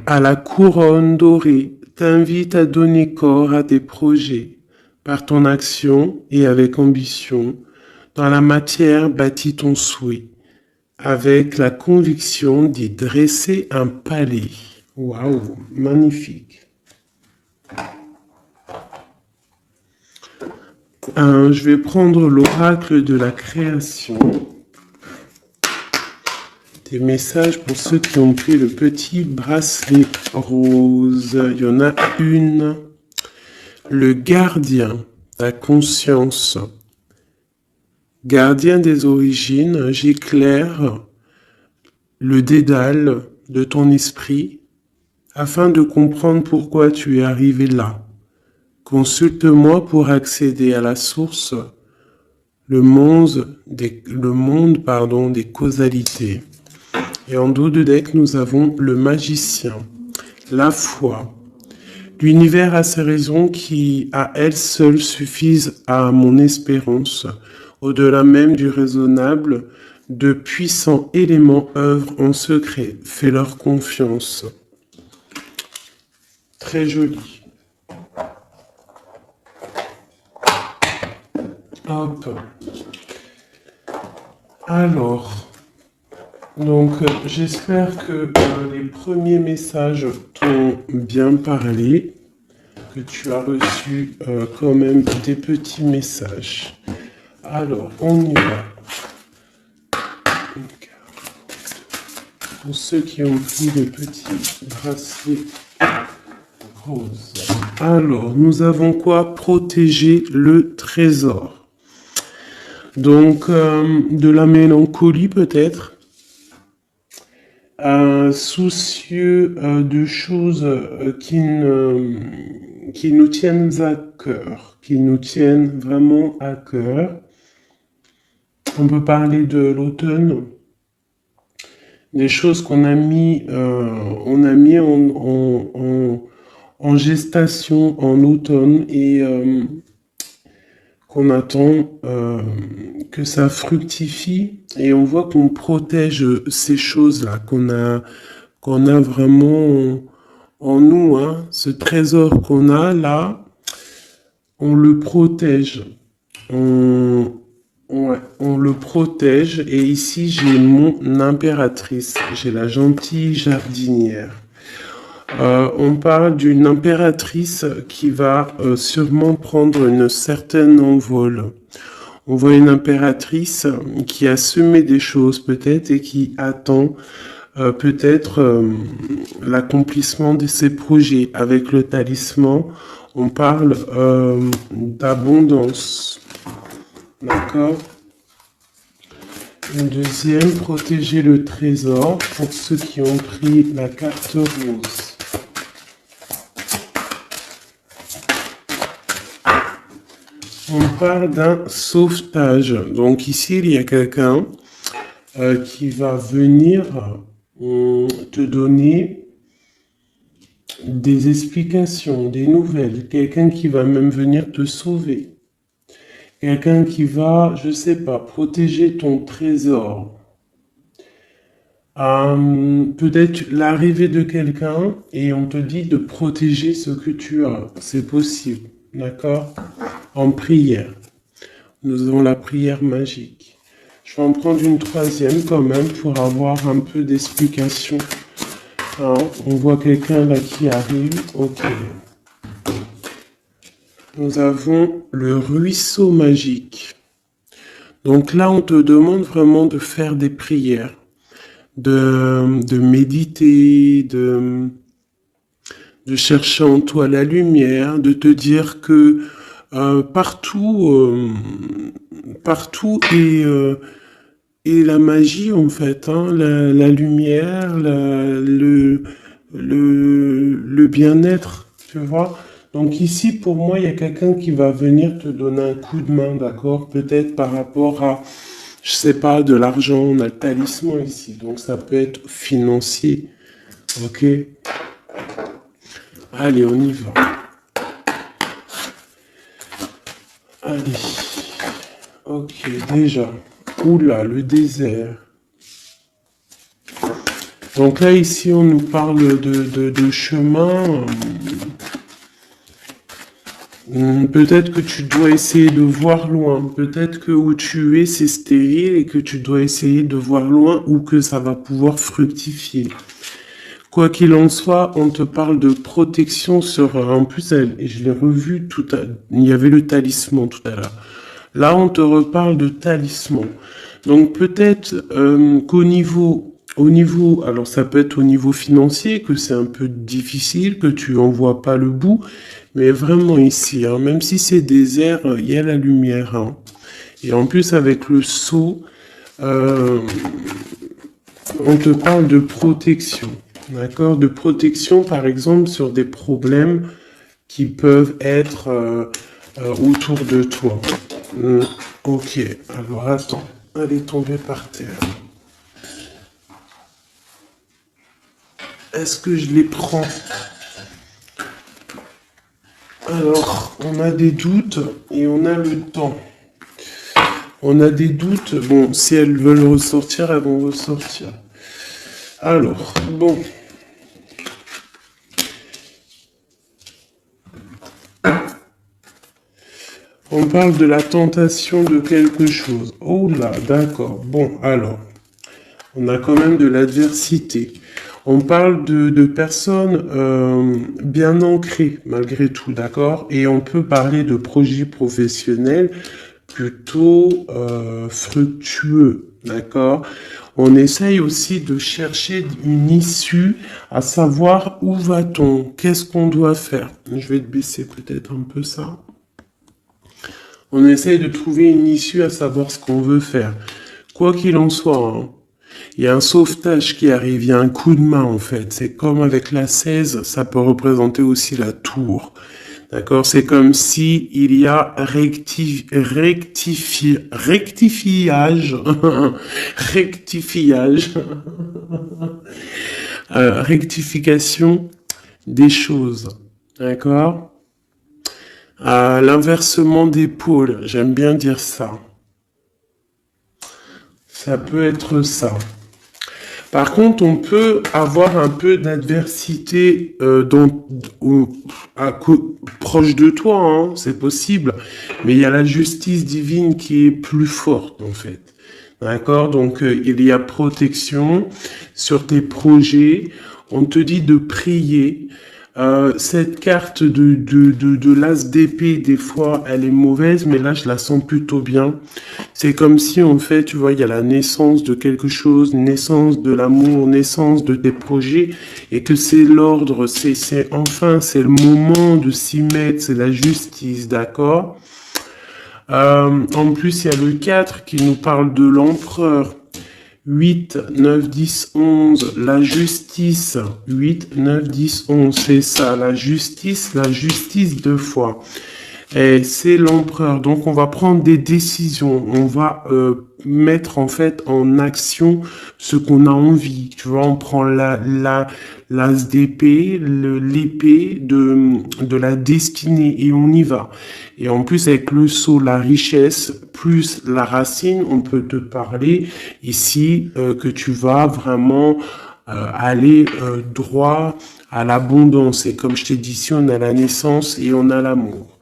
à la couronne dorée t'invite à donner corps à tes projets par ton action et avec ambition. Dans la matière bâtis ton souhait avec la conviction d'y dresser un palais. Waouh, magnifique. Je vais prendre l'oracle de la création. Des messages pour ceux qui ont pris le petit bracelet rose. Il y en a une. Le gardien, ta conscience. Gardien des origines, j'éclaire le dédale de ton esprit afin de comprendre pourquoi tu es arrivé là. Consulte-moi pour accéder à la source, le monde des causalités. Et en dos de deck, nous avons le magicien, la foi. L'univers a ses raisons qui, à elles seules, suffisent à mon espérance. Au-delà même du raisonnable, de puissants éléments œuvrent en secret. Fais-leur confiance. Très joli. Hop. Alors, donc j'espère que les premiers messages t'ont bien parlé, que tu as reçu quand même des petits messages. Alors, on y va. Pour ceux qui ont pris le petit bracelet rose. Alors, nous avons quoi? Protéger le trésor. Donc, de la mélancolie peut-être. Soucieux de choses qui nous tiennent à cœur, qui nous tiennent vraiment à cœur. On peut parler de l'automne, des choses qu'on a mis, en gestation en automne et qu'on attend que ça fructifie, et on voit qu'on protège ces choses-là qu'on a vraiment en nous, hein. Ce trésor qu'on a là, on le protège. On le protège. Et ici, j'ai mon impératrice. J'ai la gentille jardinière. On parle d'une impératrice qui va sûrement prendre une certaine envol. On voit une impératrice qui a semé des choses peut-être et qui attend peut-être l'accomplissement de ses projets. Avec le talisman, on parle d'abondance. D'accord? Une deuxième, protéger le trésor pour ceux qui ont pris la carte rose. On parle d'un sauvetage. Donc ici, il y a quelqu'un qui va venir te donner des explications, des nouvelles. Quelqu'un qui va même venir te sauver. Quelqu'un qui va, je sais pas, protéger ton trésor. Peut-être l'arrivée de quelqu'un et on te dit de protéger ce que tu as. C'est possible, d'accord? En prière. Nous avons la prière magique. Je vais en prendre une troisième quand même pour avoir un peu d'explication. Hein, on voit quelqu'un là qui arrive. Ok. Nous avons le ruisseau magique. Donc là, on te demande vraiment de faire des prières, de méditer, de chercher en toi la lumière, de te dire que partout est la magie en fait, hein, la lumière, le bien-être, tu vois. Donc ici, pour moi, il y a quelqu'un qui va venir te donner un coup de main, d'accord? Peut-être par rapport à, je sais pas, de l'argent, on a le talisman ici, donc ça peut être financier, ok? Allez, on y va. Allez. Ok, déjà. Oula, le désert. Donc là, ici, on nous parle de chemin. Peut-être que tu dois essayer de voir loin. Peut-être que où tu es, c'est stérile et que tu dois essayer de voir loin ou que ça va pouvoir fructifier. Quoi qu'il en soit, on te parle de protection sur... En plus, je l'ai revu tout à... Il y avait le talisman tout à l'heure. Là, on te reparle de talisman. Donc peut-être qu'au niveau, alors ça peut être au niveau financier, que c'est un peu difficile, que tu en vois pas le bout, mais vraiment ici, hein, même si c'est désert, il y a la lumière. Hein. Et en plus, avec le sceau, on te parle de protection. D'accord? De protection, par exemple, sur des problèmes qui peuvent être autour de toi. Ok, alors attends, elle est tombée par terre. Est-ce que je les prends? Alors, on a des doutes et on a le temps. On a des doutes. Bon, si elles veulent ressortir, elles vont ressortir. Alors, bon. On parle de la tentation de quelque chose. Oh là, d'accord. Bon, alors. On a quand même de l'adversité. On parle de personnes bien ancrées, malgré tout, d'accord? Et on peut parler de projets professionnels plutôt fructueux, d'accord? On essaye aussi de chercher une issue, à savoir où va-t-on, qu'est-ce qu'on doit faire. Je vais te baisser peut-être un peu ça. On essaye de trouver une issue, à savoir ce qu'on veut faire. Quoi qu'il en soit, hein, il y a un sauvetage qui arrive, il y a un coup de main en fait. C'est comme avec la 16, ça peut représenter aussi la tour. D'accord? C'est comme si il y a rectifiage, rectifiage, rectification des choses. D'accord? L'inversement des pôles, j'aime bien dire ça. Ça peut être ça. Par contre, on peut avoir un peu d'adversité proche de toi, hein, c'est possible. Mais il y a la justice divine qui est plus forte, en fait. D'accord? Donc, il y a protection sur tes projets. On te dit de prier. Cette carte de l'as d'épée, des fois, elle est mauvaise, mais là, je la sens plutôt bien. C'est comme si, en fait, tu vois, il y a la naissance de quelque chose, naissance de l'amour, naissance de tes projets, et que c'est l'ordre, c'est le moment de s'y mettre, c'est la justice, d'accord? En plus, il y a le 4 qui nous parle de l'empereur. 8, 9, 10, 11, la justice. 8, 9, 10, 11, c'est ça, la justice deux fois. Et c'est l'empereur. Donc, on va prendre des décisions. On va mettre en fait en action ce qu'on a envie. Tu vois, on prend l'as d'épée, l'épée de la destinée et on y va. Et en plus, avec le sceau, la richesse, plus la racine, on peut te parler ici que tu vas vraiment aller droit à l'abondance. Et comme je t'ai dit, ici, on a la naissance et on a l'amour.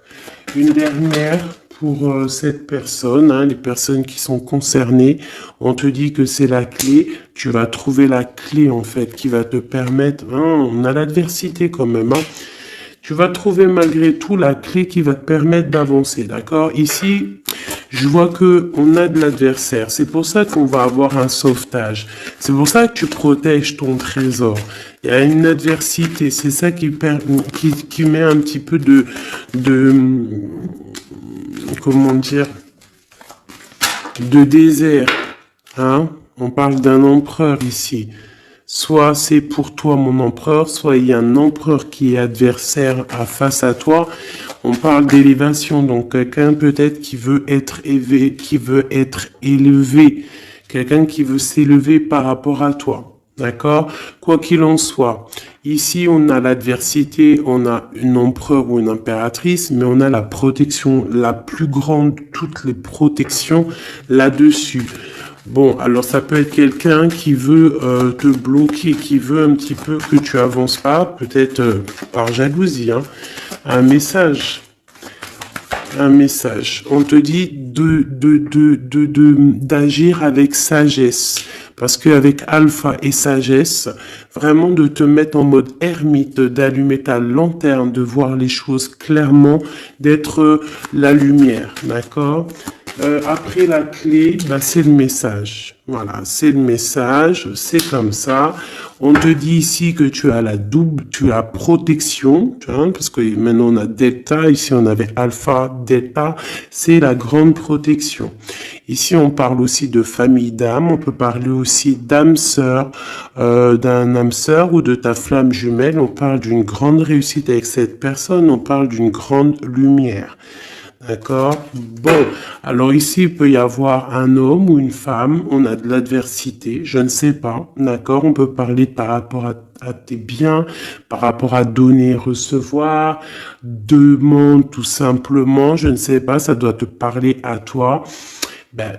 Une dernière pour cette personne, hein, les personnes qui sont concernées, on te dit que c'est la clé, tu vas trouver la clé en fait qui va te permettre, hein, on a l'adversité quand même, hein, tu vas trouver malgré tout la clé qui va te permettre d'avancer, d'accord? Ici, je vois que on a de l'adversaire, c'est pour ça qu'on va avoir un sauvetage, c'est pour ça que tu protèges ton trésor. Il y a une adversité, c'est ça qui met un petit peu de comment dire, de désert, hein. On parle d'un empereur ici. Soit c'est pour toi mon empereur, soit il y a un empereur qui est adversaire face à toi. On parle d'élévation, donc quelqu'un peut-être qui veut être élevé, quelqu'un qui veut s'élever par rapport à toi. D'accord? Quoi qu'il en soit, ici on a l'adversité, on a une empereur ou une impératrice, mais on a la protection, la plus grande de toutes les protections là-dessus. Bon, alors ça peut être quelqu'un qui veut te bloquer, qui veut un petit peu que tu avances pas, peut-être par jalousie, hein. Un message. Un message. On te dit d'agir avec sagesse. Parce qu'avec alpha et sagesse, vraiment de te mettre en mode ermite, d'allumer ta lanterne, de voir les choses clairement, d'être la lumière, d'accord? Après la clé, bah, c'est le message. Voilà, c'est le message, c'est comme ça. On te dit ici que tu as la double, tu as protection, tu vois, parce que maintenant on a delta, ici on avait alpha, delta, c'est la grande protection. Ici on parle aussi de famille d'âme, on peut parler aussi d'âme sœur, d'un âme sœur ou de ta flamme jumelle, on parle d'une grande réussite avec cette personne, on parle d'une grande lumière. D'accord? Bon, alors ici, il peut y avoir un homme ou une femme, on a de l'adversité, je ne sais pas, d'accord? On peut parler par rapport à tes biens, par rapport à donner, recevoir, demande tout simplement, je ne sais pas, ça doit te parler à toi. Ben,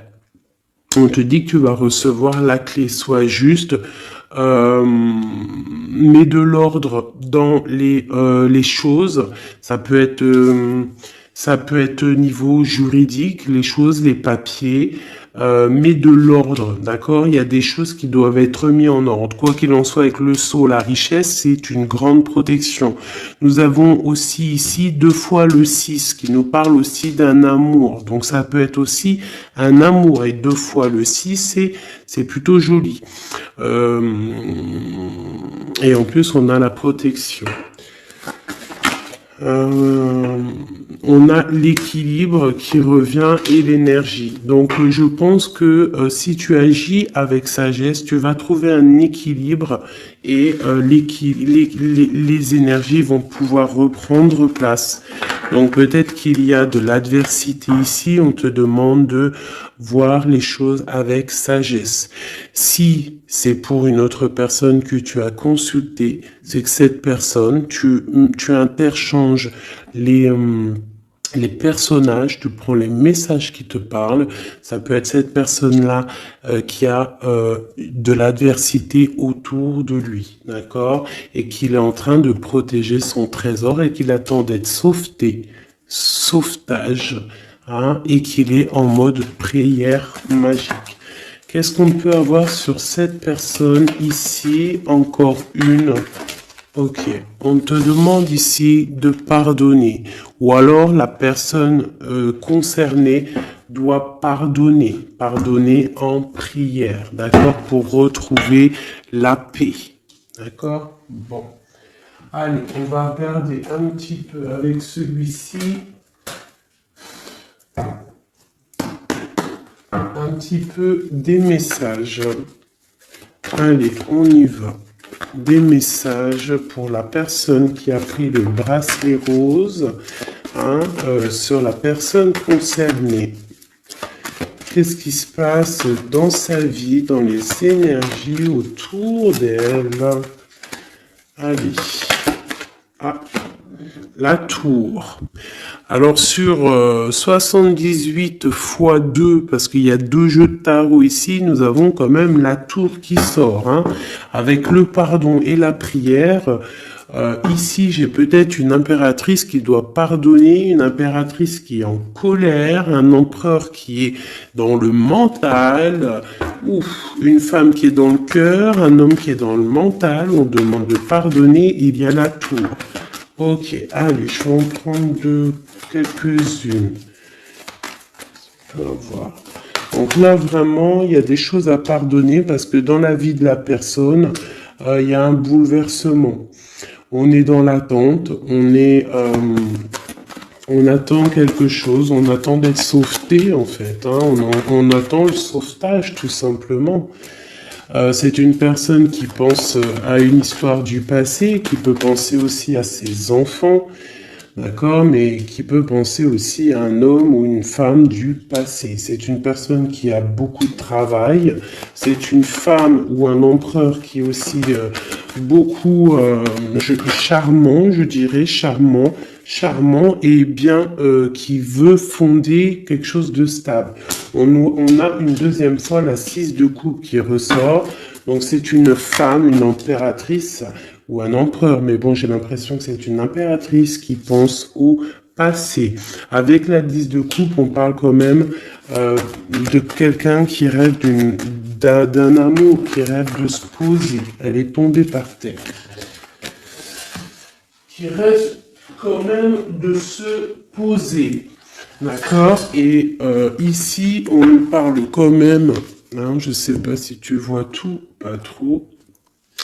on te dit que tu vas recevoir la clé, soit juste, mets de l'ordre dans les choses, ça peut être au niveau juridique, les choses, les papiers, mais de l'ordre, d'accord? Il y a des choses qui doivent être mises en ordre. Quoi qu'il en soit, avec le sceau, la richesse, c'est une grande protection. Nous avons aussi ici 2 fois le 6, qui nous parle aussi d'un amour. Donc ça peut être aussi un amour, et 2 fois le 6, c'est plutôt joli. Et en plus, on a la protection. On a l'équilibre qui revient et l'énergie. Donc je pense que si tu agis avec sagesse, tu vas trouver un équilibre et les énergies vont pouvoir reprendre place. Donc peut-être qu'il y a de l'adversité ici, on te demande de voir les choses avec sagesse. Si c'est pour une autre personne que tu as consulté, c'est que cette personne, tu interchanges les personnages, tu prends les messages qui te parlent. Ça peut être cette personne-là qui a de l'adversité autour de lui, d'accord? Et qu'il est en train de protéger son trésor et qu'il attend d'être sauvetage, hein, et qu'il est en mode prière magique. Qu'est-ce qu'on peut avoir sur cette personne ici? Encore une. Ok, on te demande ici de pardonner, ou alors la personne concernée doit pardonner en prière, d'accord, pour retrouver la paix, d'accord? Bon, allez, on va regarder un petit peu avec celui-ci, un petit peu des messages. Allez, on y va. Des messages pour la personne qui a pris le bracelet rose, hein, sur la personne concernée. Qu'est-ce qui se passe dans sa vie, dans les énergies autour d'elle? Allez. Ah, la tour. Alors sur 78 x 2, parce qu'il y a 2 jeux de tarot ici, nous avons quand même la tour qui sort, hein, avec le pardon et la prière. Ici, j'ai peut-être une impératrice qui doit pardonner, une impératrice qui est en colère, un empereur qui est dans le mental, une femme qui est dans le cœur, un homme qui est dans le mental. On demande de pardonner, il y a la tour. Ok, allez, je vais en prendre quelques-unes. On va voir. Donc là, vraiment, il y a des choses à pardonner parce que dans la vie de la personne, il y a un bouleversement. On est dans l'attente, on attend quelque chose, on attend d'être sauveté en fait, hein, on attend le sauvetage tout simplement. C'est une personne qui pense à une histoire du passé, qui peut penser aussi à ses enfants, d'accord, mais qui peut penser aussi à un homme ou une femme du passé. C'est une personne qui a beaucoup de travail, c'est une femme ou un empereur qui est aussi beaucoup charmant, je dirais, charmant et bien qui veut fonder quelque chose de stable. on a une deuxième fois la 6 de coupe qui ressort. Donc c'est une femme, une impératrice ou un empereur, mais bon, j'ai l'impression que c'est une impératrice qui pense au passé. Avec la 10 de coupe, on parle quand même de quelqu'un qui rêve d'un amour, qui rêve de se poser. Elle est tombée par terre. Qui rêve quand même de se poser. D'accord. Et ici, on nous parle quand même, hein, je ne sais pas si tu vois tout, pas trop.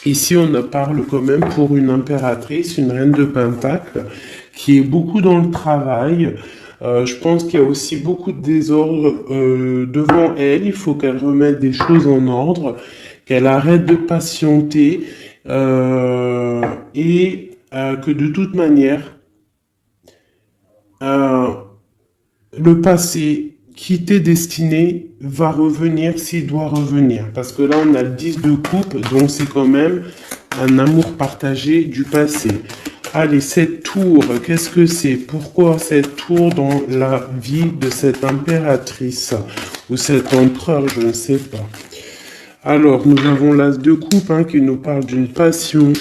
Ici, on parle quand même pour une impératrice, une reine de Pentacle, qui est beaucoup dans le travail. Je pense qu'il y a aussi beaucoup de désordre devant elle. Il faut qu'elle remette des choses en ordre, qu'elle arrête de patienter et que de toute manière, le passé qui t'est destiné va revenir s'il doit revenir. Parce que là, on a le 10 de coupe, donc c'est quand même un amour partagé du passé. Allez, cette tour, qu'est-ce que c'est? Pourquoi cette tour dans la vie de cette impératrice ou cet empereur, je ne sais pas. Alors, nous avons l'as de coupe hein, qui nous parle d'une passion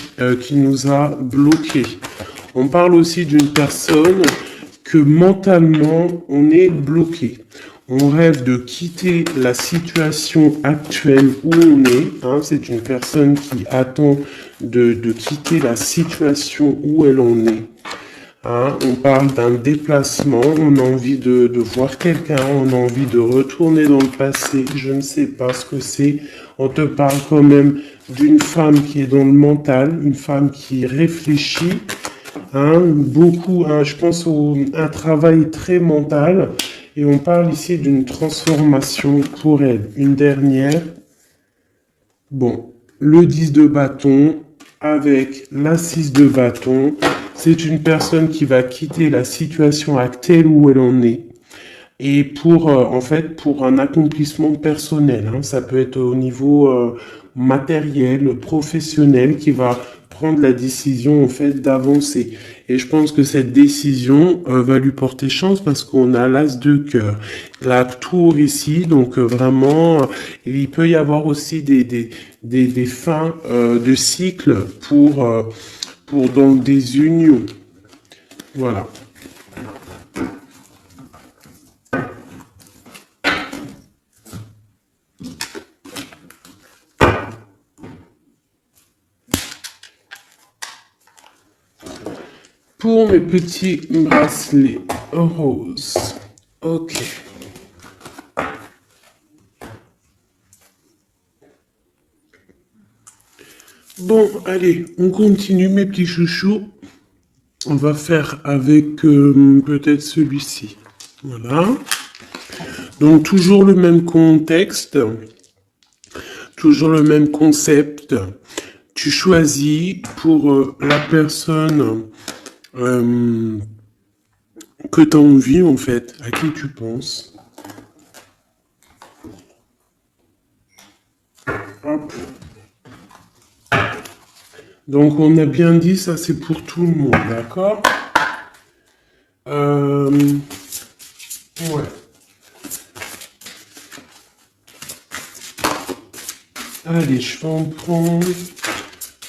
qui nous a bloqués. On parle aussi d'une personne que mentalement, on est bloqué. On rêve de quitter la situation actuelle où on est. Hein, c'est une personne qui attend de quitter la situation où elle en est. Hein, on parle d'un déplacement, on a envie de voir quelqu'un, on a envie de retourner dans le passé. Je ne sais pas ce que c'est. On te parle quand même d'une femme qui est dans le mental, une femme qui réfléchit. Hein, beaucoup, hein, je pense un travail très mental. Et on parle ici d'une transformation pour elle. Une dernière. Bon, le 10 de bâton avec la 6 de bâton. C'est une personne qui va quitter la situation actuelle où elle en est. Et pour, en fait, pour un accomplissement personnel. Hein, ça peut être au niveau matériel, professionnel, qui va prendre la décision, en fait, d'avancer. Et je pense que cette décision va lui porter chance parce qu'on a l'as de cœur. La tour ici, donc vraiment, il peut y avoir aussi des fins de cycle pour donc des unions. Voilà. Pour mes petits bracelets roses. Ok. Bon, allez, on continue mes petits chouchous. On va faire avec peut-être celui-ci. Voilà. Donc toujours le même contexte. Toujours le même concept. Tu choisis pour la personne que tu as envie, en fait, à qui tu penses. Hop. Donc, on a bien dit, ça, c'est pour tout le monde, d'accord? Ouais. Allez, je vais en prendre...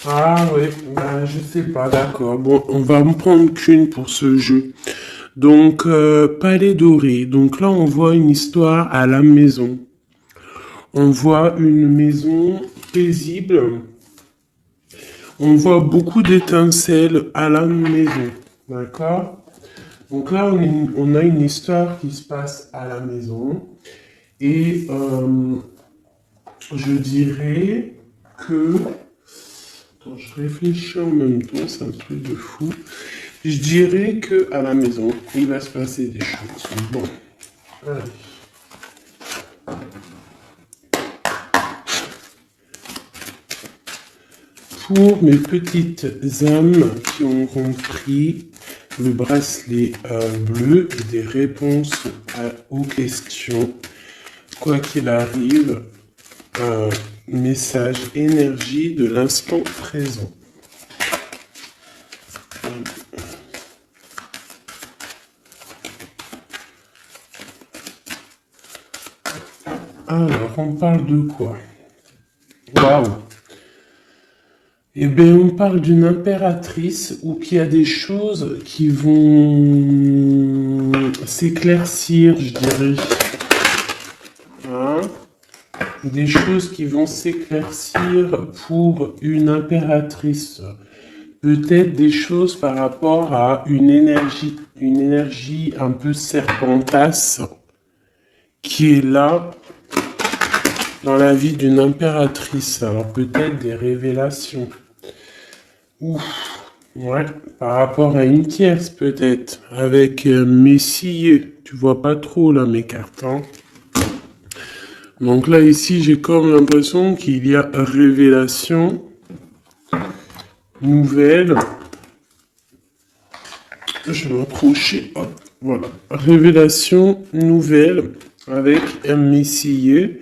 Ah ouais, bah, je sais pas, d'accord. Bon, on va en prendre qu'une pour ce jeu. Donc, Palais Doré. Donc là, on voit une histoire à la maison. On voit une maison paisible. On voit beaucoup d'étincelles à la maison. D'accord? Donc là, on a une histoire qui se passe à la maison. Et je dirais que... Attends, je réfléchis en même temps, c'est un truc de fou. Je dirais que à la maison, il va se passer des choses. Bon, allez. Pour mes petites âmes qui auront pris le bracelet bleu, des réponses aux questions, quoi qu'il arrive, message énergie de l'instant présent. Alors, on parle de quoi? Waouh! Eh bien, on parle d'une impératrice ou qu'il y a des choses qui vont s'éclaircir, je dirais. Hein? Des choses qui vont s'éclaircir pour une impératrice. Peut-être des choses par rapport à une énergie un peu serpentasse qui est là dans la vie d'une impératrice. Alors peut-être des révélations. Ouf, ouais, par rapport à une tierce peut-être, avec Messie, tu vois pas trop là mes cartes. Hein. Donc là ici j'ai comme l'impression qu'il y a révélation, nouvelle. Je vais m'approcher, hop, voilà. Révélation, nouvelle, avec un Messie.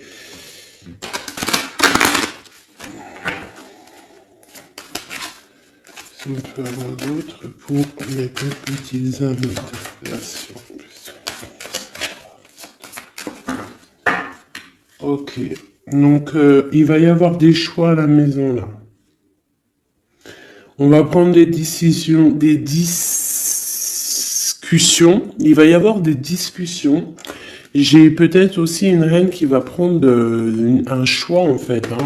On peut avoir d'autres pour les petites âmes de relation. Ok, donc il va y avoir des choix à la maison là. On va prendre des décisions, des discussions. Il va y avoir des discussions. J'ai peut-être aussi une reine qui va prendre un choix en fait, hein.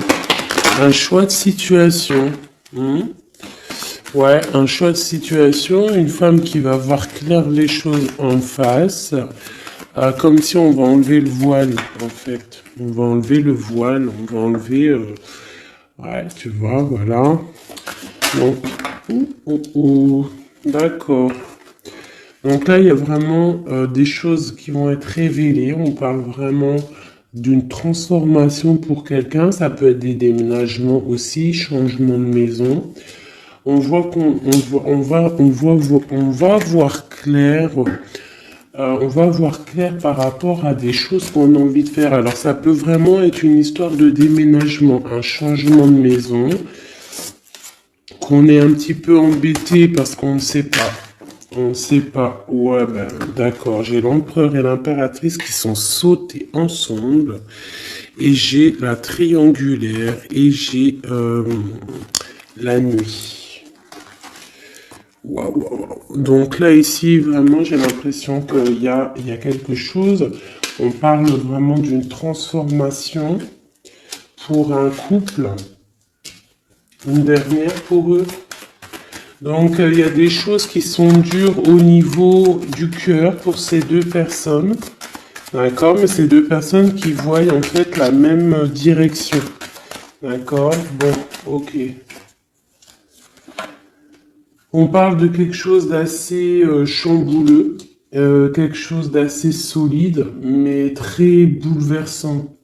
Un choix de situation. Ouais, un choix de situation, une femme qui va voir clair les choses en face, comme si on va enlever le voile, en fait. On va enlever le voile, on va enlever... ouais, tu vois, voilà. Donc, d'accord. Donc là, il y a vraiment des choses qui vont être révélées. On parle vraiment d'une transformation pour quelqu'un. Ça peut être des déménagements aussi, changement de maison. On voit on va voir clair. On va voir clair par rapport à des choses qu'on a envie de faire. Alors ça peut vraiment être une histoire de déménagement, un changement de maison, qu'on est un petit peu embêté parce qu'on ne sait pas. On ne sait pas. Ouais, ben d'accord. J'ai l'empereur et l'impératrice qui sont sautés ensemble. Et j'ai la triangulaire. Et j'ai la nuit. Waouh. Donc là, ici, vraiment, j'ai l'impression qu'il y a quelque chose. On parle vraiment d'une transformation pour un couple. Une dernière pour eux. Donc, il y a des choses qui sont dures au niveau du cœur pour ces deux personnes. D'accord? Mais ces deux personnes qui voient en fait la même direction. D'accord? Bon, ok. On parle de quelque chose d'assez chambouleux, quelque chose d'assez solide, mais très bouleversant.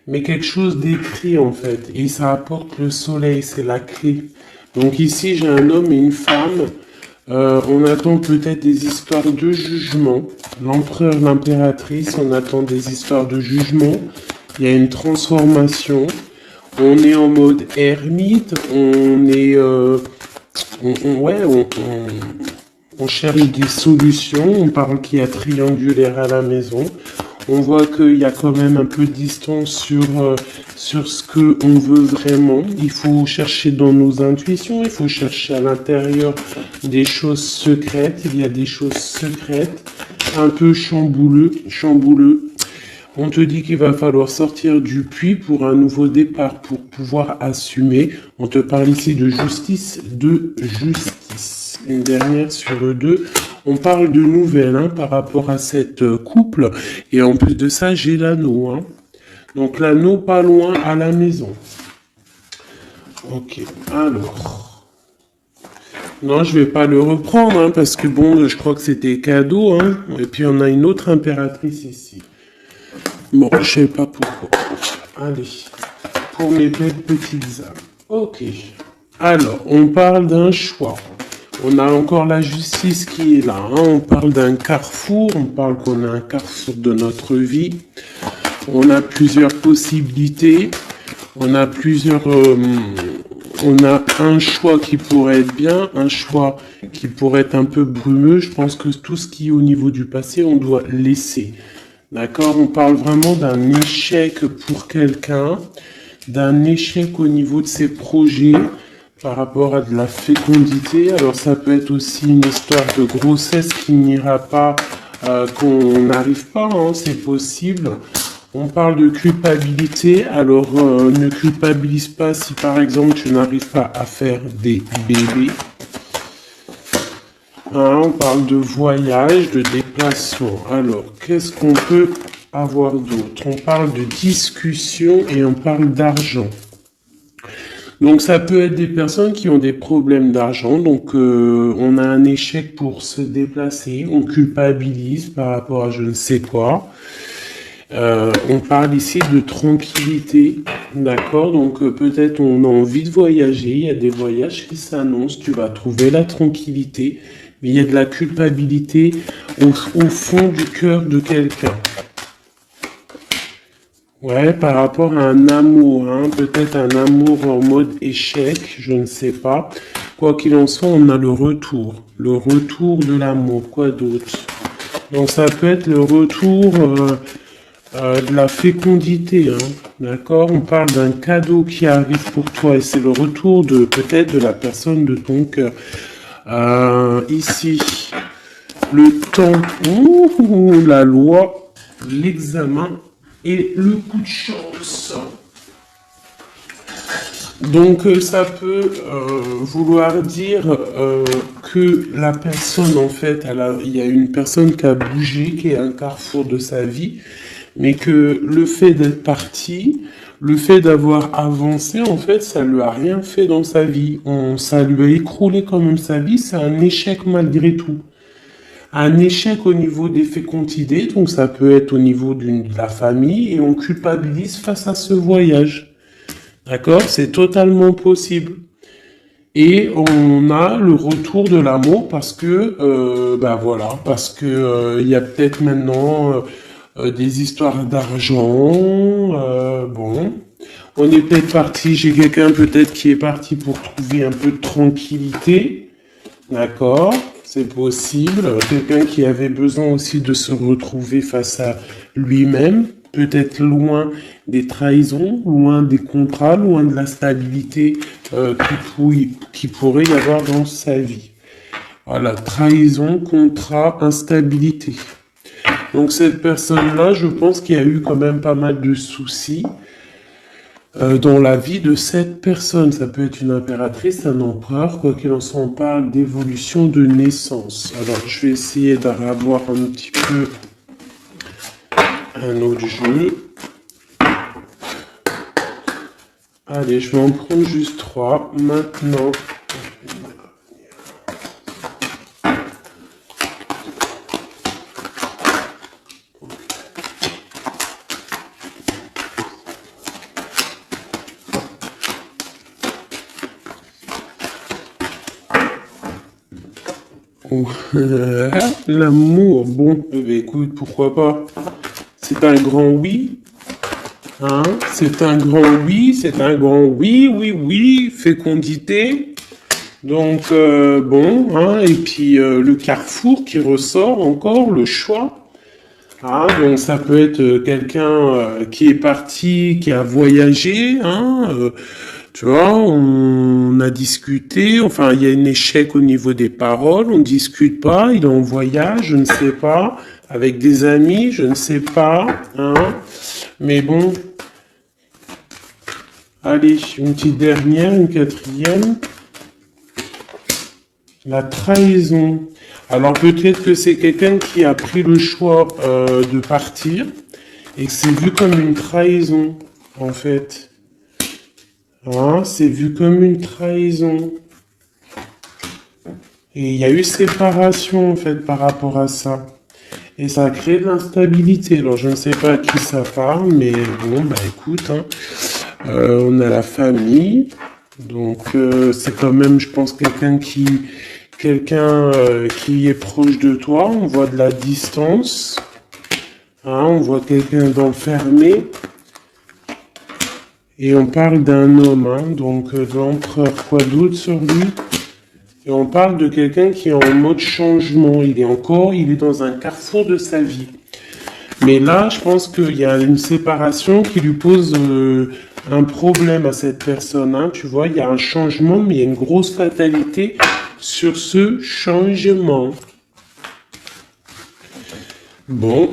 Mais quelque chose d'écrit en fait. Et ça apporte le soleil, c'est la clé. Donc ici, j'ai un homme et une femme. On attend peut-être des histoires de jugement. L'empereur, l'impératrice, on attend des histoires de jugement. Il y a une transformation. On est en mode ermite. On est... on cherche des solutions. On parle qu'il y a triangulaire à la maison. On voit qu'il y a quand même un peu de distance sur ce qu'on veut vraiment. Il faut chercher dans nos intuitions, il faut chercher à l'intérieur des choses secrètes. Il y a des choses secrètes, un peu chambouleux. On te dit qu'il va falloir sortir du puits pour un nouveau départ, pour pouvoir assumer. On te parle ici de justice, Une dernière sur eux deux. On parle de nouvelles par rapport à cette couple. Et en plus de ça, j'ai l'anneau. Donc l'anneau pas loin à la maison. Ok, alors. Non, je vais pas le reprendre parce que bon, je crois que c'était cadeau. Et puis on a une autre impératrice ici. Bon, je sais pas pourquoi. Allez, pour mes belles petites âmes. Ok. Alors, on parle d'un choix. On a encore la justice qui est là. On parle d'un carrefour. On parle qu'on a un carrefour de notre vie. On a plusieurs possibilités. On a on a un choix qui pourrait être bien, un choix qui pourrait être un peu brumeux. Je pense que tout ce qui est au niveau du passé, on doit laisser. D'accord? On parle vraiment d'un échec pour quelqu'un, d'un échec au niveau de ses projets par rapport à de la fécondité. Alors ça peut être aussi une histoire de grossesse qui n'ira pas, qu'on n'arrive pas, hein, c'est possible. On parle de culpabilité, alors ne culpabilise pas si par exemple tu n'arrives pas à faire des bébés. Hein, on parle de voyage, de déplacement. Alors, qu'est-ce qu'on peut avoir d'autre? On parle de discussion et on parle d'argent. Donc ça peut être des personnes qui ont des problèmes d'argent, donc on a un échec pour se déplacer, on culpabilise par rapport à je ne sais quoi. On parle ici de tranquillité, d'accord? Donc peut-être on a envie de voyager, il y a des voyages qui s'annoncent, tu vas trouver la tranquillité, mais il y a de la culpabilité au fond du cœur de quelqu'un. Ouais, par rapport à un amour, hein, peut-être un amour en mode échec, je ne sais pas. Quoi qu'il en soit, on a le retour de l'amour, quoi d'autre? Donc ça peut être le retour de la fécondité, hein, d'accord? On parle d'un cadeau qui arrive pour toi et c'est le retour de peut-être de la personne de ton cœur. Ici, le temps, la loi, l'examen et le coup de chance. Donc ça peut vouloir dire que la personne, en fait, il y a une personne qui a bougé, qui est à un carrefour de sa vie, mais que le fait d'être parti, le fait d'avoir avancé, en fait, ça lui a rien fait dans sa vie. Ça lui a écroulé quand même sa vie, c'est un échec malgré tout. Un échec au niveau des fécondités, donc ça peut être au niveau de la famille, et on culpabilise face à ce voyage. D'accord? C'est totalement possible. Et on a le retour de l'amour parce que, voilà, parce que il y a peut-être maintenant des histoires d'argent. Bon, on est peut-être parti, j'ai quelqu'un peut-être qui est parti pour trouver un peu de tranquillité. D'accord? C'est possible. Quelqu'un qui avait besoin aussi de se retrouver face à lui-même, peut-être loin des trahisons, loin des contrats, loin de la stabilité qui pourrait y avoir dans sa vie. Voilà, trahison, contrat, instabilité. Donc cette personne-là, je pense qu'il y a eu quand même pas mal de soucis dans la vie de cette personne. Ça peut être une impératrice, un empereur, quoi qu'il en soit, on parle d'évolution de naissance. Alors, je vais essayer d'avoir un petit peu un autre jeu. Allez, je vais en prendre juste 3. Maintenant, l'amour, bon, écoute, pourquoi pas? C'est un grand oui, hein? C'est un grand oui, oui, fécondité. Donc, bon, hein, et puis le carrefour qui ressort encore, le choix. Ah, donc ça peut être quelqu'un qui est parti, qui a voyagé, hein, tu vois, on a discuté, enfin il y a un échec au niveau des paroles, on discute pas, il est en voyage, je ne sais pas, avec des amis, je ne sais pas, hein, mais bon, allez, une petite dernière, une quatrième, la trahison. Alors peut-être que c'est quelqu'un qui a pris le choix de partir et que c'est vu comme une trahison, en fait. Hein, c'est vu comme une trahison. Et il y a eu séparation, en fait, par rapport à ça. Et ça a créé de l'instabilité. Alors, je ne sais pas à qui ça parle, mais bon, bah écoute, hein, on a la famille. Donc, c'est quand même, je pense, quelqu'un qui est proche de toi. On voit de la distance. Hein, on voit quelqu'un d'enfermé. Et on parle d'un homme, hein, donc l'empereur, quoi d'autre sur lui? Et on parle de quelqu'un qui est en mode changement. Il est dans un carrefour de sa vie. Mais là, je pense qu'il y a une séparation qui lui pose un problème à cette personne. Hein. Tu vois, il y a un changement, mais il y a une grosse fatalité sur ce changement. Bon,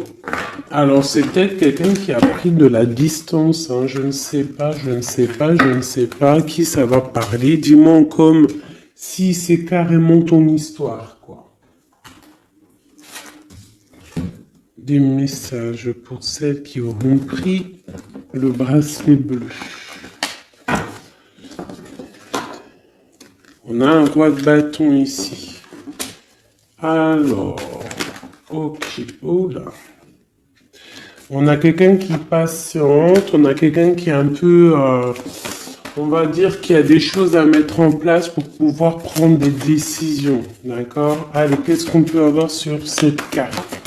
alors c'est peut-être quelqu'un qui a pris de la distance. Hein. Je ne sais pas, je ne sais pas, je ne sais pas qui ça va parler. Dis-moi comme si c'est carrément ton histoire, quoi. Des messages pour celles qui auront pris le bracelet bleu. On a un roi de bâton ici. Alors, ok, oh là. On a quelqu'un qui patiente, on a quelqu'un qui est un peu, on va dire qu'il y a des choses à mettre en place pour pouvoir prendre des décisions, d'accord? Allez, qu'est-ce qu'on peut avoir sur cette carte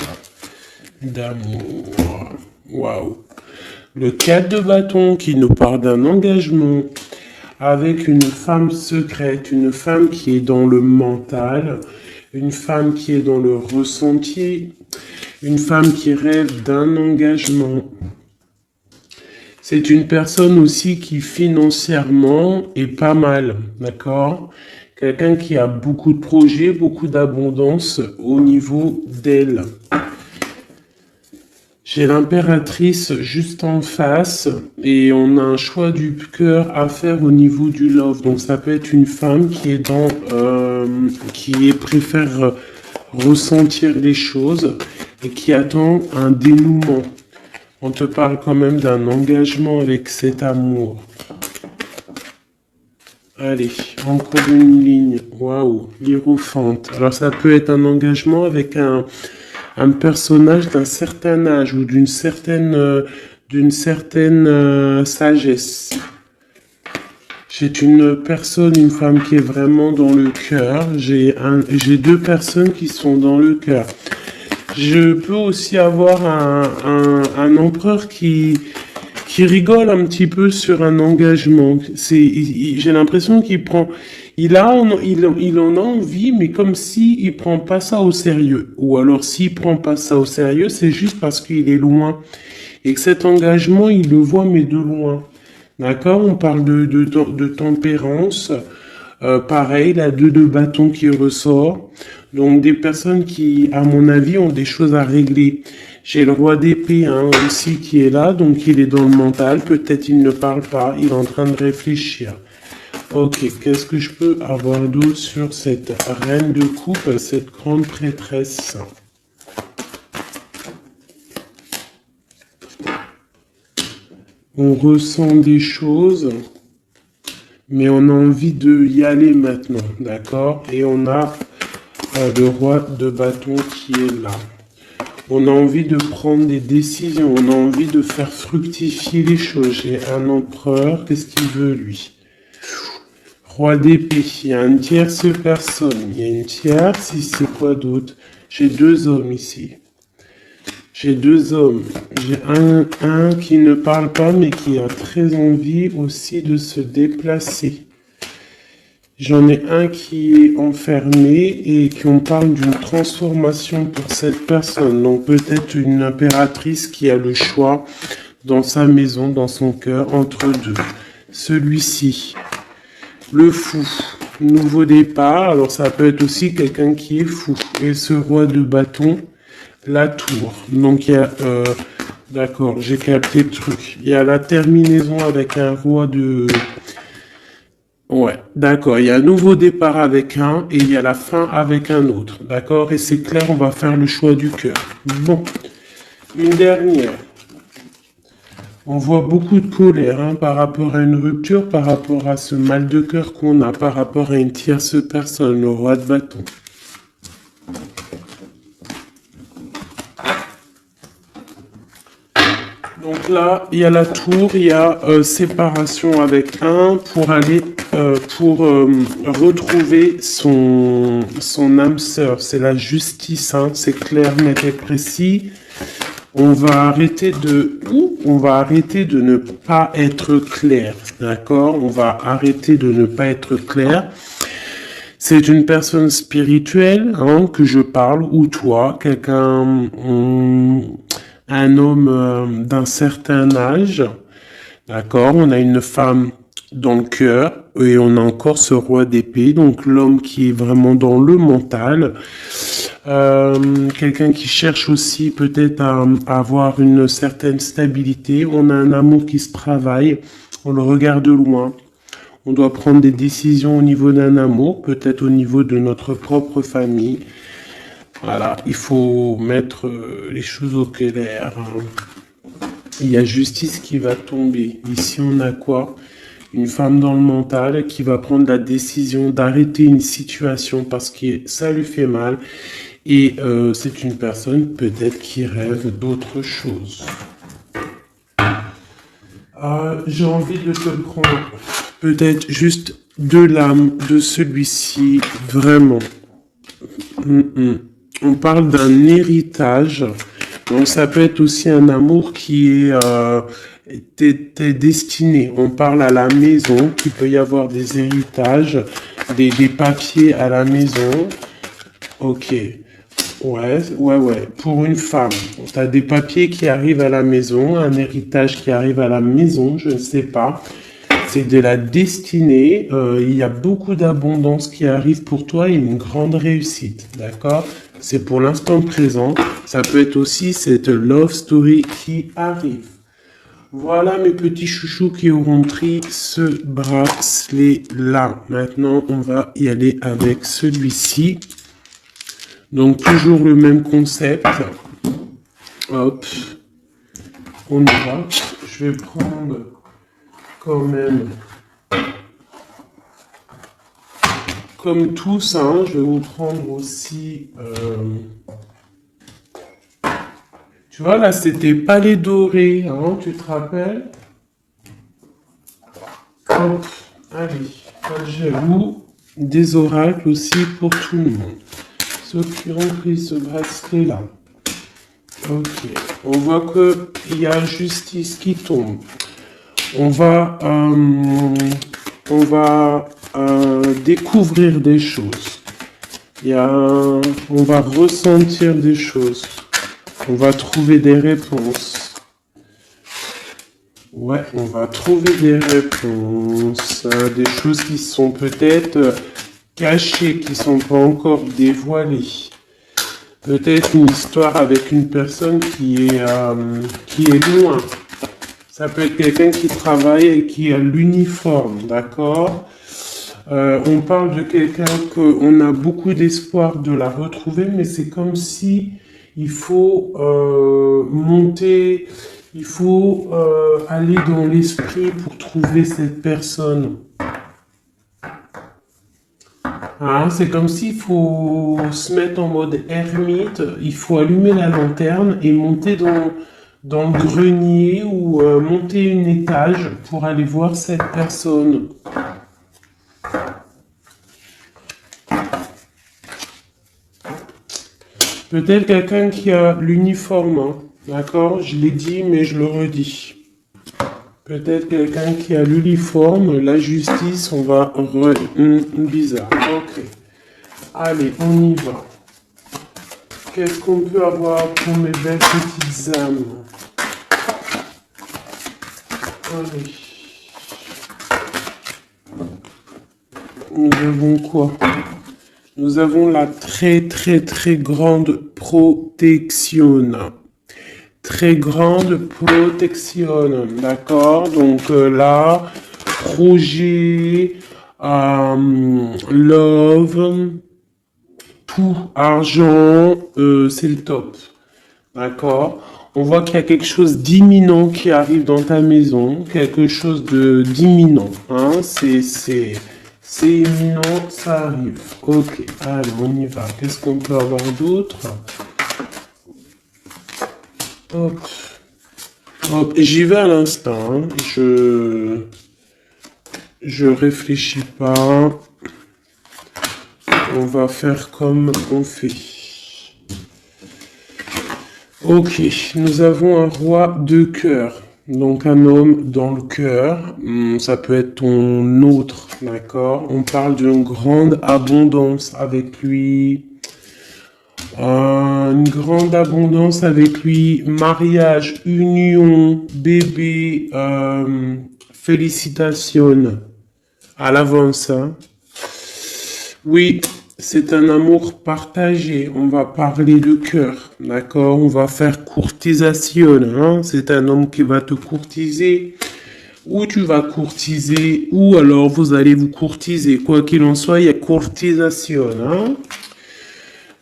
d'amour? Waouh! Le 4 de bâton qui nous parle d'un engagement avec une femme secrète, une femme qui est dans le mental, une femme qui est dans le ressenti, une femme qui rêve d'un engagement. C'est une personne aussi qui financièrement est pas mal, d'accord? Quelqu'un qui a beaucoup de projets, beaucoup d'abondance au niveau d'elle. J'ai l'impératrice juste en face et on a un choix du cœur à faire au niveau du love. Donc ça peut être une femme qui est dans, préfère ressentir les choses et qui attend un dénouement. On te parle quand même d'un engagement avec cet amour. Allez, encore une ligne. Waouh, l'hiérophante. Alors ça peut être un engagement avec un personnage d'un certain âge ou d'une certaine sagesse. J'ai une personne, une femme qui est vraiment dans le cœur. J'ai deux personnes qui sont dans le cœur. Je peux aussi avoir un empereur qui rigole un petit peu sur un engagement. J'ai l'impression qu'il prend, il en a envie, mais comme si il prend pas ça au sérieux. Ou alors s'il prend pas ça au sérieux, c'est juste parce qu'il est loin. Et que cet engagement, il le voit, mais de loin. D'accord? On parle de tempérance. Pareil, la 2 de bâton qui ressort. Donc des personnes qui, à mon avis, ont des choses à régler. J'ai le roi d'épée aussi qui est là, donc il est dans le mental. Peut-être il ne parle pas, il est en train de réfléchir. Ok, qu'est-ce que je peux avoir d'autre sur cette reine de coupe, cette grande prêtresse? On ressent des choses, mais on a envie de y aller maintenant, d'accord? Et on a le roi de bâton qui est là. On a envie de prendre des décisions, on a envie de faire fructifier les choses. J'ai un empereur, qu'est-ce qu'il veut lui? Roi d'épée, il y a une tierce personne, il y a une tierce, c'est quoi d'autre? J'ai deux hommes ici. J'ai deux hommes. J'ai un qui ne parle pas, mais qui a très envie aussi de se déplacer. J'en ai un qui est enfermé et qu'on parle d'une transformation pour cette personne. Donc peut-être une impératrice qui a le choix dans sa maison, dans son cœur, entre deux. Celui-ci, le fou, nouveau départ. Alors ça peut être aussi quelqu'un qui est fou. Et ce roi de bâton, la tour. Donc il y a... d'accord, j'ai capté le truc. Il y a la terminaison avec un roi de... Ouais, d'accord. Il y a un nouveau départ avec un et il y a la fin avec un autre. D'accord? Et c'est clair, on va faire le choix du cœur. Bon, une dernière. On voit beaucoup de colère par rapport à une rupture, par rapport à ce mal de cœur qu'on a, par rapport à une tierce personne, le roi de bâton. Donc là, il y a la tour, il y a séparation avec un pour aller, retrouver son âme sœur. C'est la justice, c'est clair, net et précis. On va arrêter de ne pas être clair, d'accord? On va arrêter de ne pas être clair. C'est une personne spirituelle que je parle, ou toi, quelqu'un... un homme d'un certain âge. D'accord? On a une femme dans le cœur et on a encore ce roi d'épée, donc l'homme qui est vraiment dans le mental. Quelqu'un qui cherche aussi peut-être à avoir une certaine stabilité. On a un amour qui se travaille, on le regarde de loin. On doit prendre des décisions au niveau d'un amour, peut-être au niveau de notre propre famille. Voilà, il faut mettre les choses au clair. Il y a justice qui va tomber. Ici, on a quoi? Une femme dans le mental qui va prendre la décision d'arrêter une situation parce que ça lui fait mal. Et c'est une personne peut-être qui rêve d'autre chose. J'ai envie de te prendre peut-être juste de l'âme de celui-ci, vraiment. On parle d'un héritage. Donc ça peut être aussi un amour qui est t'es destiné. On parle à la maison, qu'il peut y avoir des héritages, des papiers à la maison. Ok. Ouais. Pour une femme, tu as des papiers qui arrivent à la maison, un héritage qui arrive à la maison, je ne sais pas. C'est de la destinée. Il y a beaucoup d'abondance qui arrive pour toi et une grande réussite. D'accord? C'est pour l'instant présent. Ça peut être aussi cette love story qui arrive. Voilà mes petits chouchous qui auront pris ce bracelet-là. Maintenant, on va y aller avec celui-ci. Donc, toujours le même concept. Hop. On y va. Je vais prendre quand même, comme tous, hein, je vais vous prendre aussi... Tu vois, là, c'était Palais Doré, hein, tu te rappelles? Hop, allez, j'avoue, des oracles aussi pour tout le monde. Ceux qui ont pris ce bracelet-là. Ok, on voit qu'il y a justice qui tombe. On va découvrir des choses. On va ressentir des choses. On va trouver des réponses. Ouais, on va trouver des réponses. Des choses qui sont peut-être cachées, qui sont pas encore dévoilées. Peut-être une histoire avec une personne qui est loin. Ça peut être quelqu'un qui travaille et qui a l'uniforme, d'accord? On parle de quelqu'un qu'on a beaucoup d'espoir de la retrouver, mais c'est comme si il faut monter, il faut aller dans l'esprit pour trouver cette personne. Hein, c'est comme s'il faut se mettre en mode ermite, il faut allumer la lanterne et monter dans le grenier ou monter une étage pour aller voir cette personne. Peut-être quelqu'un qui a l'uniforme, hein, d'accord? Je l'ai dit, mais je le redis. Peut-être quelqu'un qui a l'uniforme, la justice, on va... bizarre, ok. Allez, on y va. Qu'est-ce qu'on peut avoir pour mes belles petites âmes? Allez. Nous avons quoi? Nous avons la très grande protection. Très grande protection, d'accord? Donc là, projet, love, tout, argent, c'est le top, d'accord? On voit qu'il y a quelque chose d'imminent qui arrive dans ta maison, quelque chose d'imminent, hein? C'est imminent, ça arrive. Ok, allez, on y va. Qu'est-ce qu'on peut avoir d'autre? Hop. Hop. J'y vais à l'instant. Hein. Je réfléchis pas. On va faire comme on fait. Ok, nous avons un roi de cœur. Donc un homme dans le cœur, ça peut être ton autre, d'accord? On parle d'une grande abondance avec lui. Une grande abondance avec lui, mariage, union, bébé, félicitations à l'avance, hein. Oui, c'est un amour partagé. On va parler de cœur, d'accord? On va faire courtisation, hein? C'est un homme qui va te courtiser, ou tu vas courtiser, ou alors vous allez vous courtiser. Quoi qu'il en soit, il y a courtisation, hein?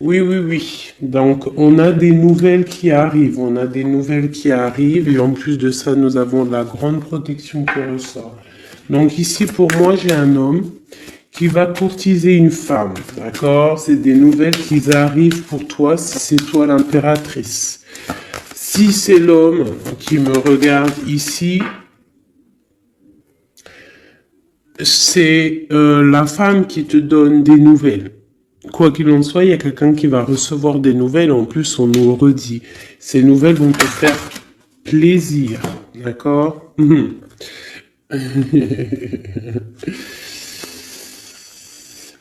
Oui, oui, oui. Donc, on a des nouvelles qui arrivent. On a des nouvelles qui arrivent. Et en plus de ça, nous avons la grande protection qui ressort. Donc, ici, pour moi, j'ai un homme qui va courtiser une femme. D'accord? C'est des nouvelles qui arrivent pour toi si c'est toi l'impératrice. Si c'est l'homme qui me regarde ici, c'est la femme qui te donne des nouvelles. Quoi qu'il en soit, il y a quelqu'un qui va recevoir des nouvelles. En plus, on nous redit. Ces nouvelles vont te faire plaisir. D'accord?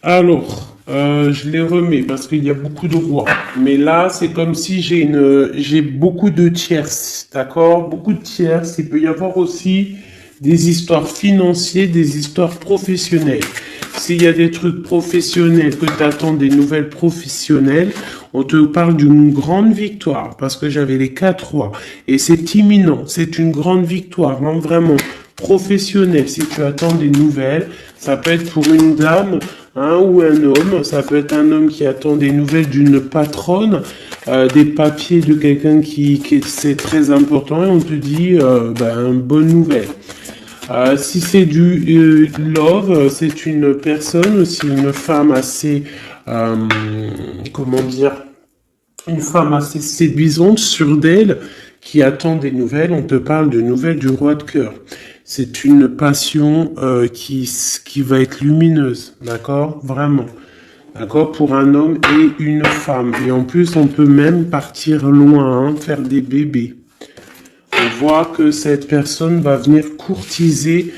Alors, je les remets parce qu'il y a beaucoup de rois. Mais là, c'est comme si j'ai beaucoup de tierces. D'accord? Beaucoup de tierces. Il peut y avoir aussi des histoires financières, des histoires professionnelles. S'il y a des trucs professionnels, que tu attends des nouvelles professionnelles, on te parle d'une grande victoire, parce que j'avais les 4 rois, et c'est imminent, c'est une grande victoire, hein, vraiment professionnelle. Si tu attends des nouvelles, ça peut être pour une dame, hein, ou un homme, ça peut être un homme qui attend des nouvelles d'une patronne, des papiers de quelqu'un qui c'est très important, et on te dit, bonne nouvelle. Si c'est du love, c'est une personne aussi, une femme assez, comment dire, une femme assez séduisante, sûre d'elle, qui attend des nouvelles. On te parle de nouvelles du roi de cœur. C'est une passion qui va être lumineuse, d'accord? Vraiment. D'accord? Pour un homme et une femme. Et en plus, on peut même partir loin, hein, faire des bébés. On voit que cette personne va venir courtiser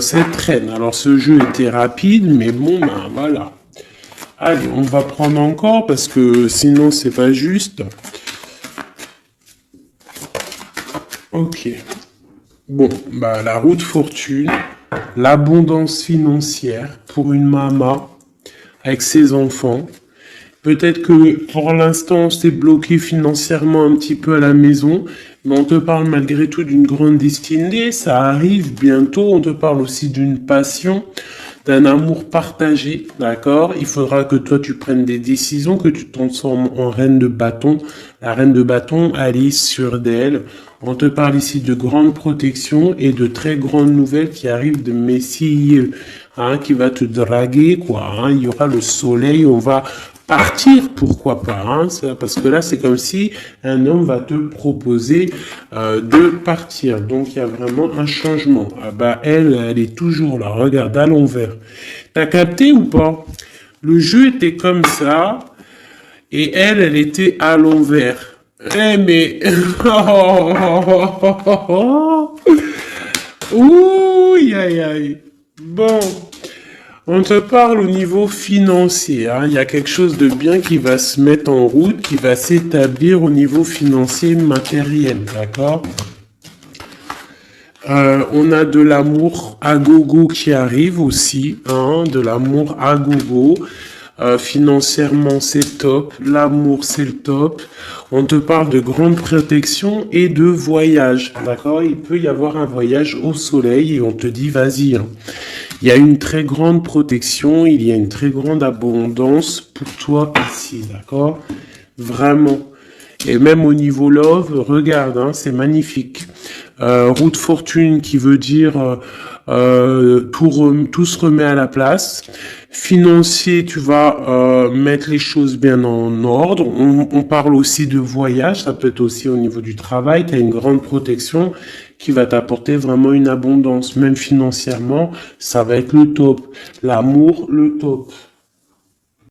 cette reine. Alors ce jeu était rapide, mais bon, ben voilà. Allez, on va prendre encore parce que sinon c'est pas juste. Ok. Bon, bah la roue de fortune, l'abondance financière pour une maman avec ses enfants. Peut-être que pour l'instant, c'est bloqué financièrement un petit peu à la maison, mais on te parle malgré tout d'une grande destinée, ça arrive bientôt, on te parle aussi d'une passion, d'un amour partagé, d'accord? Il faudra que toi tu prennes des décisions, que tu te transformes en reine de bâton. La reine de bâton, elle est sûre d'elle. On te parle ici de grande protection et de très grandes nouvelles qui arrivent de Messie, hein, qui va te draguer, quoi, hein. Il y aura le soleil, on va partir, pourquoi pas, hein, parce que là c'est comme si un homme va te proposer de partir, donc il y a vraiment un changement. Ah bah elle est toujours là, regarde à l'envers. T'as capté ou pas? Le jeu était comme ça et elle était à l'envers. Eh mais ouh aïe aïe. Bon. On te parle au niveau financier, hein. Il y a quelque chose de bien qui va se mettre en route, qui va s'établir au niveau financier matériel, d'accord? On a de l'amour à gogo qui arrive aussi, hein, de l'amour à gogo. Financièrement, c'est top. L'amour, c'est le top. On te parle de grande protection et de voyage, d'accord? Il peut y avoir un voyage au soleil et on te dit, vas-y, hein. Il y a une très grande protection, il y a une très grande abondance pour toi ici, d'accord? Vraiment. Et même au niveau love, regarde, hein, c'est magnifique. Roue de fortune qui veut dire tout se remet à la place. Financier, tu vas mettre les choses bien en ordre. On parle aussi de voyage, ça peut être aussi au niveau du travail. Tu as une grande protection qui va t'apporter vraiment une abondance, même financièrement, ça va être le top. L'amour, le top.